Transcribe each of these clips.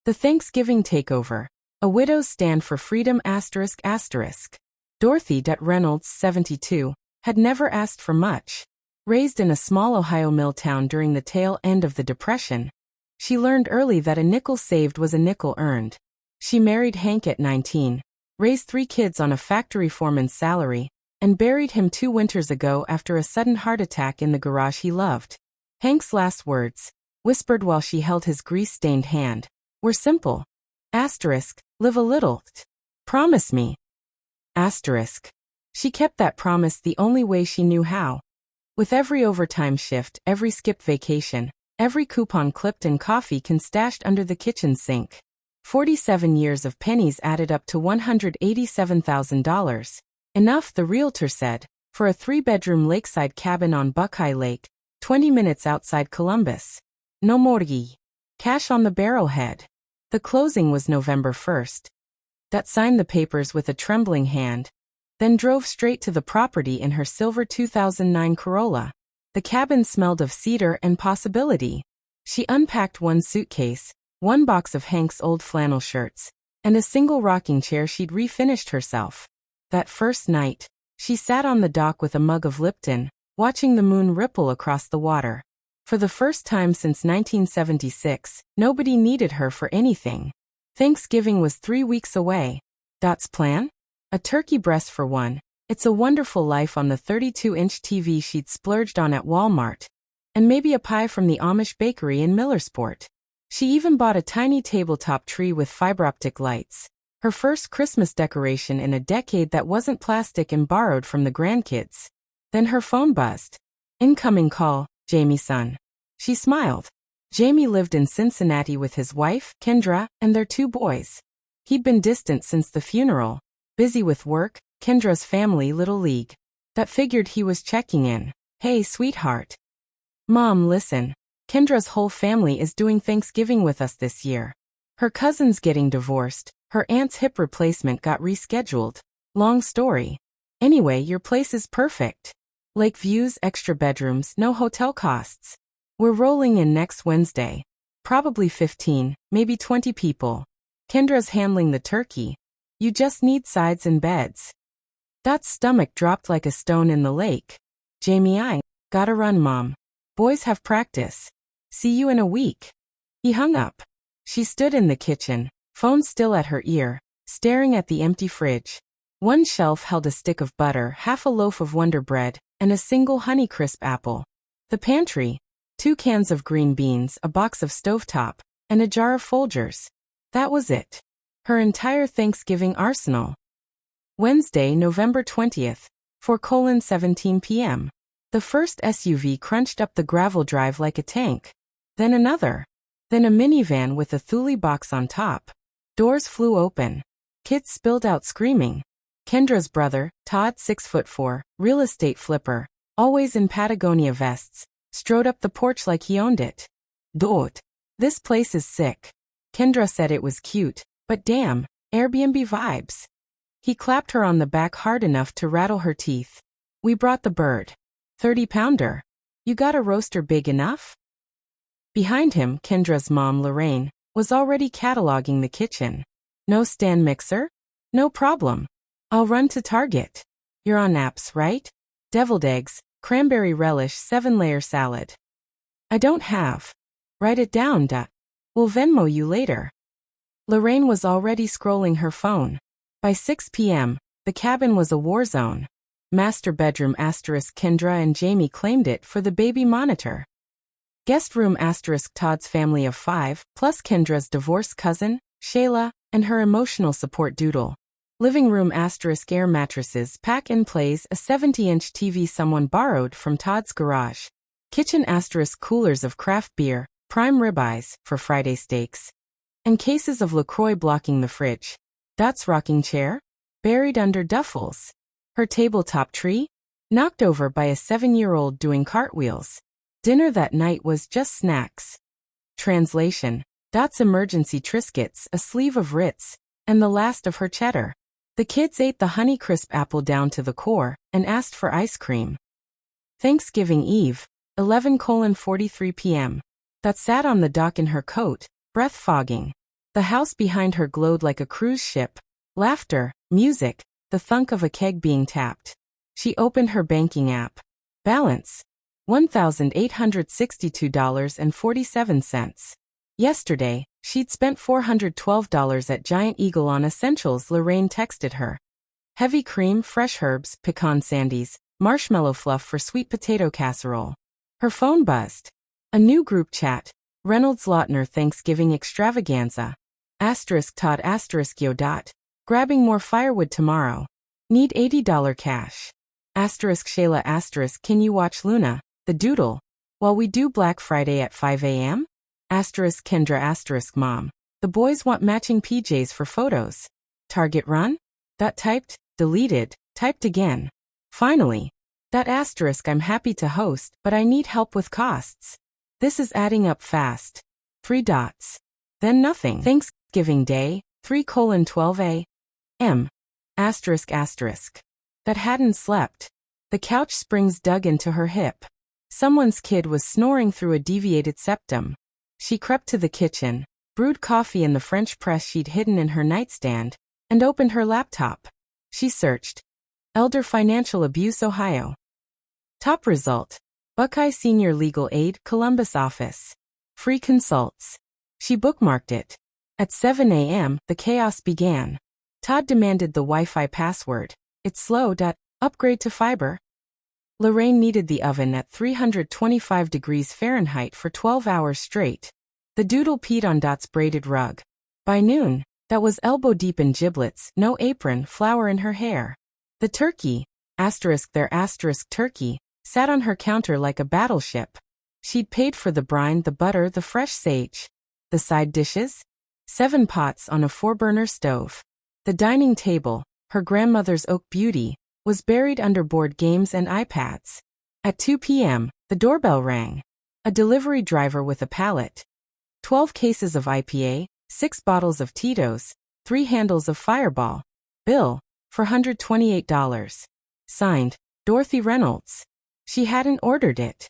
The Thanksgiving Takeover. A widow's stand for freedom ***. Dorothy Dot Reynolds, 72, had never asked for much. Raised in a small Ohio mill town during the tail end of the Depression, she learned early that a nickel saved was a nickel earned. She married Hank at 19, raised 3 kids on a factory foreman's salary, and buried him 2 winters ago after a sudden heart attack in the garage he loved. Hank's last words, whispered while she held his grease-stained hand, were simple. Live a little. Promise me. She kept that promise the only way she knew how. With every overtime shift, every skipped vacation, every coupon clipped and coffee can stashed under the kitchen sink. 47 years of pennies added up to $187,000. Enough, the realtor said, for a 3-bedroom lakeside cabin on Buckeye Lake, 20 minutes outside Columbus. No mortgage. Cash on the barrelhead. The closing was November 1st. Dot signed the papers with a trembling hand, then drove straight to the property in her silver 2009 Corolla. The cabin smelled of cedar and possibility. She unpacked 1 suitcase, 1 box of Hank's old flannel shirts, and a single rocking chair she'd refinished herself. That first night, she sat on the dock with a mug of Lipton, watching the moon ripple across the water. For the first time since 1976, nobody needed her for anything. Thanksgiving was 3 weeks away. Dot's plan? A turkey breast for one. It's a Wonderful Life on the 32-inch TV she'd splurged on at Walmart. And maybe a pie from the Amish bakery in Millersport. She even bought a tiny tabletop tree with fiber-optic lights. Her first Christmas decoration in a decade that wasn't plastic and borrowed from the grandkids. Then her phone buzzed. Incoming call, Jamie son. She smiled. Jamie lived in Cincinnati with his wife, Kendra, and their 2 boys. He'd been distant since the funeral, busy with work, Kendra's family little league. That figured he was checking in. Hey, sweetheart. Mom, listen. Kendra's whole family is doing Thanksgiving with us this year. Her cousin's getting divorced, her aunt's hip replacement got rescheduled. Long story. Anyway, your place is perfect. Lake views, extra bedrooms, no hotel costs. We're rolling in next Wednesday. Probably 15, maybe 20 people. Kendra's handling the turkey. You just need sides and beds. Dot's stomach dropped like a stone in the lake. Jamie, I gotta run, Mom. Boys have practice. See you in a week. He hung up. She stood in the kitchen, phone still at her ear, staring at the empty fridge. 1 shelf held a stick of butter, half a loaf of Wonder Bread, and a single Honeycrisp apple. The pantry, 2 cans of green beans, a box of stovetop, and a jar of Folgers. That was it. Her entire Thanksgiving arsenal. Wednesday, November 20th, 4:17 p.m. The first SUV crunched up the gravel drive like a tank. Then another. Then a minivan with a Thule box on top. Doors flew open. Kids spilled out screaming. Kendra's brother, Todd, 6'4", real estate flipper, always in Patagonia vests, strode up the porch like he owned it. Dot. This place is sick. Kendra said it was cute, but damn, Airbnb vibes. He clapped her on the back hard enough to rattle her teeth. We brought the bird. 30-pounder. You got a roaster big enough? Behind him, Kendra's mom, Lorraine, was already cataloging the kitchen. No stand mixer? No problem. I'll run to Target. You're on apps, right? Deviled eggs, cranberry relish, 7-layer salad. I don't have. Write it down, Dot. We'll Venmo you later. Lorraine was already scrolling her phone. By 6 p.m., the cabin was a war zone. Master bedroom * Kendra and Jamie claimed it for the baby monitor. Guest room * Todd's family of 5, plus Kendra's divorced cousin, Shayla, and her emotional support doodle. Living room * air mattresses, pack and plays, a 70-inch TV someone borrowed from Todd's garage. Kitchen * coolers of craft beer, prime ribeyes for Friday steaks, and cases of LaCroix blocking the fridge. Dot's rocking chair? Buried under duffels. Her tabletop tree? Knocked over by a 7-year-old doing cartwheels. Dinner that night was just snacks. Translation. Dot's emergency Triscuits, a sleeve of Ritz, and the last of her cheddar. The kids ate the Honeycrisp apple down to the core and asked for ice cream. Thanksgiving Eve, 11:43 p.m. Dot sat on the dock in her coat, breath fogging. The house behind her glowed like a cruise ship. Laughter, music, the thunk of a keg being tapped. She opened her banking app. Balance: $1,862.47. Yesterday, she'd spent $412 at Giant Eagle on essentials. Lorraine texted her. Heavy cream, fresh herbs, pecan sandies, marshmallow fluff for sweet potato casserole. Her phone buzzed. A new group chat. Reynolds Lautner Thanksgiving Extravaganza. Todd yo dot. Grabbing more firewood tomorrow. Need $80 cash. Shayla can you watch Luna, the Doodle, while we do Black Friday at 5 a.m.? Kendra mom. The boys want matching PJs for photos. Target run? Typed, deleted, typed again. Finally. I'm happy to host, but I need help with costs. This is adding up fast. 3 dots. Then nothing. Thanksgiving Day, 3:12 a.m. That hadn't slept. The couch springs dug into her hip. Someone's kid was snoring through a deviated septum. She crept to the kitchen, brewed coffee in the French press she'd hidden in her nightstand, and opened her laptop. She searched. Elder Financial Abuse Ohio. Top result. Buckeye Senior Legal Aid Columbus Office. Free consults. She bookmarked it. At 7 a.m., the chaos began. Todd demanded the Wi-Fi password. It's slow. Upgrade to fiber. Lorraine needed the oven at 325 degrees Fahrenheit for 12 hours straight. The Doodle peed on Dot's braided rug. By noon, that was elbow deep in giblets, no apron, flour in her hair. The turkey, turkey, sat on her counter like a battleship. She'd paid for the brine, the butter, the fresh sage. The side dishes? 7 pots on a 4-burner stove. The dining table, her grandmother's oak beauty, was buried under board games and iPads. At 2 p.m., the doorbell rang. A delivery driver with a pallet. 12 cases of IPA, 6 bottles of Tito's, 3 handles of Fireball. Bill, for $128. Signed, Dorothy Reynolds. She hadn't ordered it.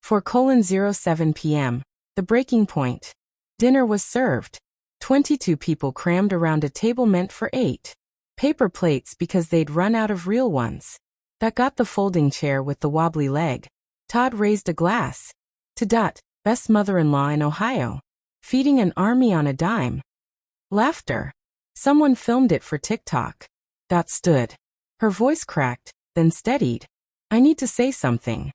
4:07 p.m., the breaking point. Dinner was served. 22 people crammed around a table meant for 8. Paper plates because they'd run out of real ones. That got the folding chair with the wobbly leg. Todd raised a glass. To Dot, best mother-in-law in Ohio. Feeding an army on a dime. Laughter. Someone filmed it for TikTok. Dot stood. Her voice cracked, then steadied. I need to say something.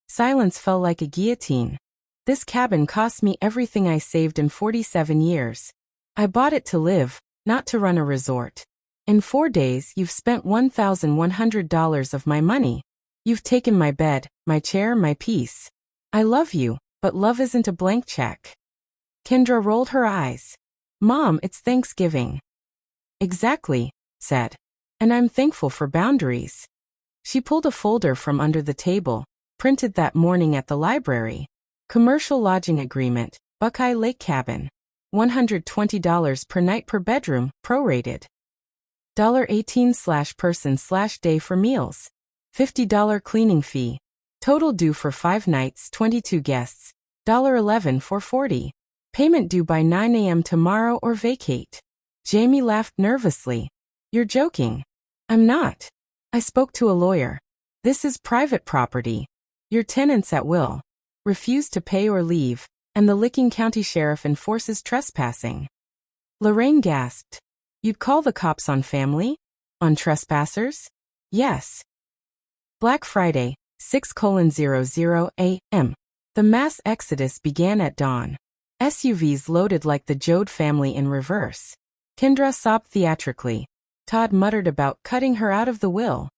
Silence fell like a guillotine. This cabin cost me everything I saved in 47 years. I bought it to live, not to run a resort. In 4 days, you've spent $1,100 of my money. You've taken my bed, my chair, my peace. I love you, but love isn't a blank check. Kendra rolled her eyes. Mom, it's Thanksgiving. Exactly, said. And I'm thankful for boundaries. She pulled a folder from under the table, printed that morning at the library. Commercial lodging agreement, Buckeye Lake Cabin. $120 per night per bedroom, prorated. $18/person/day for meals. $50 cleaning fee. Total due for 5 nights, 22 guests. $11 for 40. Payment due by 9 a.m. tomorrow or vacate. Jamie laughed nervously. You're joking. I'm not. I spoke to a lawyer. This is private property. Your tenants at will. Refuse to pay or leave, and the Licking County Sheriff enforces trespassing. Lorraine gasped. You'd call the cops on family? On trespassers? Yes. Black Friday, 6:00 a.m. The mass exodus began at dawn. SUVs loaded like the Jode family in reverse. Kendra sobbed theatrically. Todd muttered about cutting her out of the will.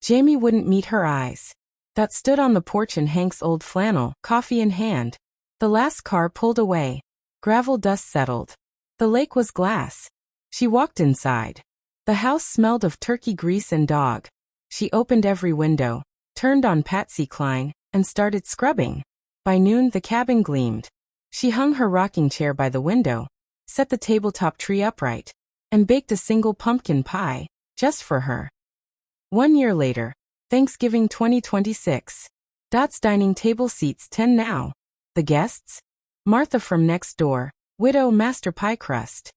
Jamie wouldn't meet her eyes. Dot stood on the porch in Hank's old flannel, coffee in hand. The last car pulled away. Gravel dust settled. The lake was glass. She walked inside. The house smelled of turkey grease and dog. She opened every window, turned on Patsy Cline, and started scrubbing. By noon the cabin gleamed. She hung her rocking chair by the window, set the tabletop tree upright, and baked a single pumpkin pie, just for her. 1 year later, Thanksgiving 2026. Dot's dining table seats 10 now. The guests? Martha from next door, Widow Master Pie Crust.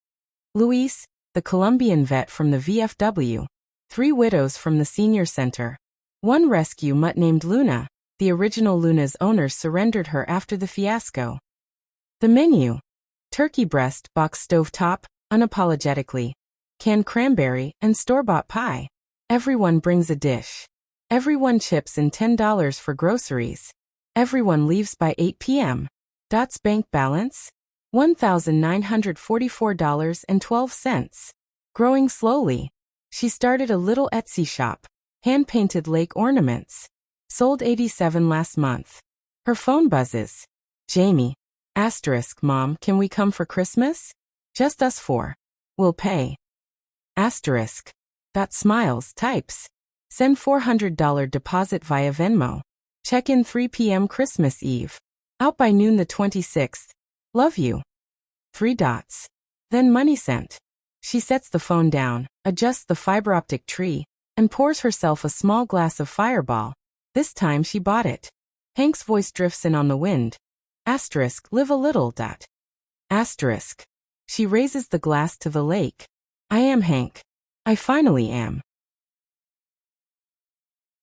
Luis, the Colombian vet from the VFW. 3 widows from the senior center. 1 rescue mutt named Luna. The original Luna's owners surrendered her after the fiasco. The menu. Turkey breast, box stovetop, unapologetically. Canned cranberry, and store-bought pie. Everyone brings a dish. Everyone chips in $10 for groceries. Everyone leaves by 8 p.m. Dot's bank balance? $1,944.12. Growing slowly. She started a little Etsy shop. Hand-painted lake ornaments. Sold 87 last month. Her phone buzzes. Jamie. Asterisk, Mom, can we come for Christmas? Just us 4. We'll pay. Asterisk. Dot smiles, types. Send $400 deposit via Venmo. Check in 3 p.m. Christmas Eve. Out by noon the 26th. Love you. 3 dots. Then money sent. She sets the phone down, adjusts the fiber optic tree, and pours herself a small glass of Fireball. This time she bought it. Hank's voice drifts in on the wind. Asterisk, live a little, dot. Asterisk. She raises the glass to the lake. I am Hank. I finally am.